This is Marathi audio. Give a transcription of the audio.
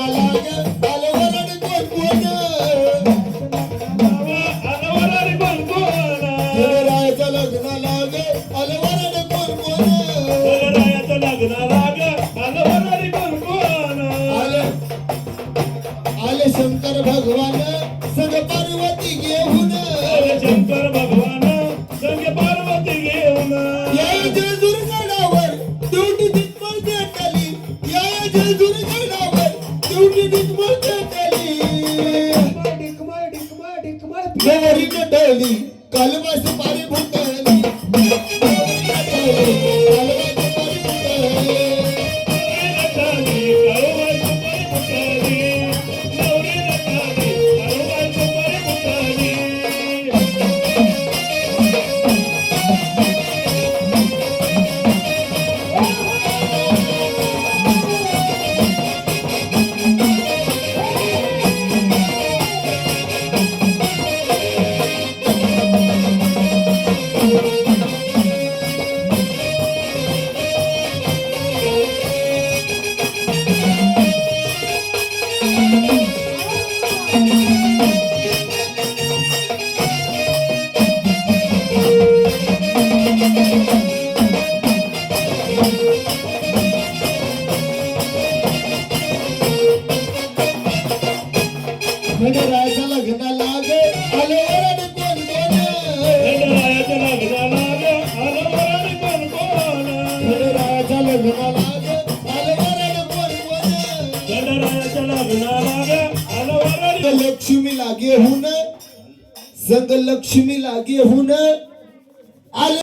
लग्नाला ग आलवरण कोण कोण आलवरण कोण कोण गणरायाच्या लग्नाला ग आलवरण कोण कोण गणरायाच्या लग्नाला ग आलवरण कोण कोण आले शंकर भगवान संग पार्वती घेऊन आले शंकर भगवान संग पार्वती घेऊन या जेजुरी गडावर देवटी दिग्मळ भेटली या जेजुरी गडावर देवटी दिग्मळ भेटली गौरी नटली कालवास पारी भुटली गणरायाच्या लग्नाला ग आलवरण कोण कोण गणरायाच्या लग्नाला ग आलवरण कोण कोण गणरायाच्या लग्नाला ग आलवरण कोण कोण गणरायाच्या लग्नाला ग आलवरण लक्ष्मी लागे हुन संग लक्ष्मी लागे हुन आले